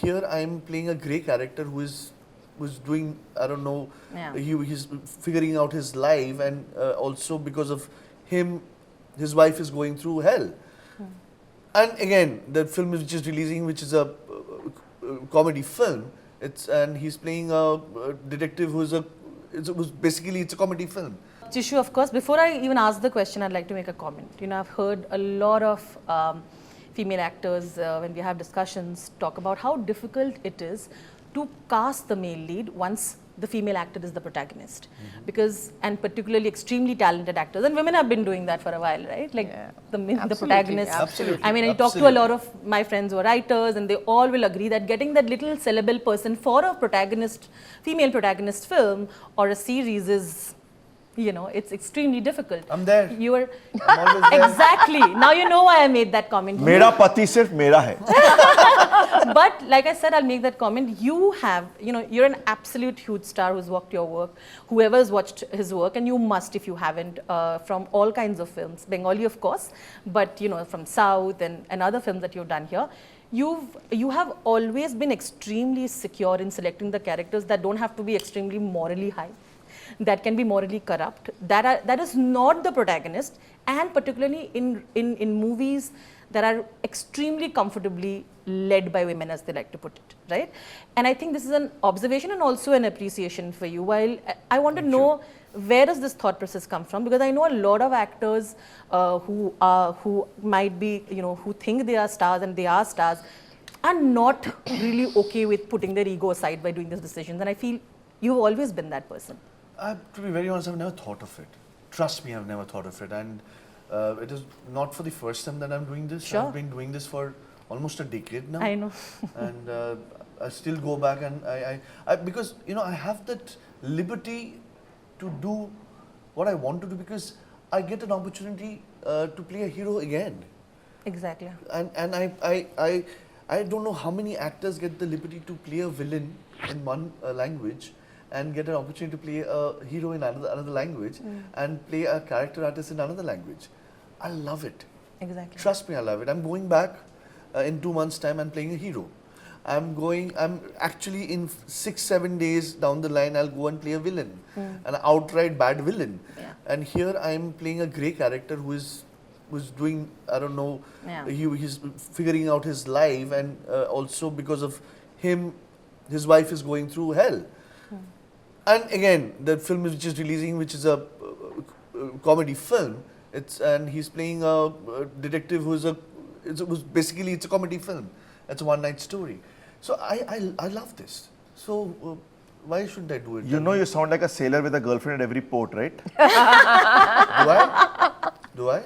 here I'm playing a grey character who's doing, I don't know, he's figuring out his life, and also because of him, his wife is going through hell. And again, the film which is releasing, which is a comedy film, and he's playing a detective who's basically it's a comedy film. Jisshu, of course, before I even ask the question, I'd like to make a comment. You know, I've heard a lot of female actors, when we have discussions, talk about how difficult it is to cast the male lead once the female actor is the protagonist. Because, and particularly extremely talented actors, and women have been doing that for a while, right? Like the protagonist. Absolutely. I mean, I talk to a lot of my friends who are writers, and they all will agree that getting that little sellable person for a protagonist, female protagonist film or a series is, you know, it's extremely difficult. I'm there. You are I'm always there. exactly. Now you know why I made that comment. मेरा पति सिर्फ मेरा है. But like I said, I'll make that comment. You have, you know, you're an absolute huge star who's walked your work. Whoever has watched his work, and you must if you haven't, from all kinds of films, Bengali of course, but you know, from South and other films that you've done here. You have always been extremely secure in selecting the characters that don't have to be extremely morally high, that can be morally corrupt, that is not the protagonist, and particularly in movies that are extremely comfortably led by women, as they like to put it, right? And I think this is an observation and also an appreciation for you. While I want to know, where does this thought process come from? Because I know a lot of actors who might be, you know, who think they are stars and they are stars, are not really okay with putting their ego aside by doing these decisions. And I feel you've always been that person. To be very honest, I've never thought of it. Trust me, I've never thought of it. And it is not for the first time that I'm doing this. Sure. I've been doing this for almost a decade now. I know. And I still go back, and I because, you know, I have that liberty to do what I want to do, because I get an opportunity to play a hero again. Exactly. And I don't know how many actors get the liberty to play a villain in one language and get an opportunity to play a hero in another language and play a character artist in another language. I love it. Exactly. Trust me, I love it. I'm going back in 2 months' time and playing a hero. I'm actually in 6-7 days down the line, I'll go and play a villain, an outright bad villain. Yeah. And here I'm playing a grey character who's doing, I don't know, he's figuring out his life, and also because of him, his wife is going through hell. And again, the film which is releasing, which is a comedy film, and he's playing a detective who's basically it's a comedy film. It's a one-night story. So I love this. So why shouldn't I do it? You know, you sound like a sailor with a girlfriend at every port, right? Do I? Do I?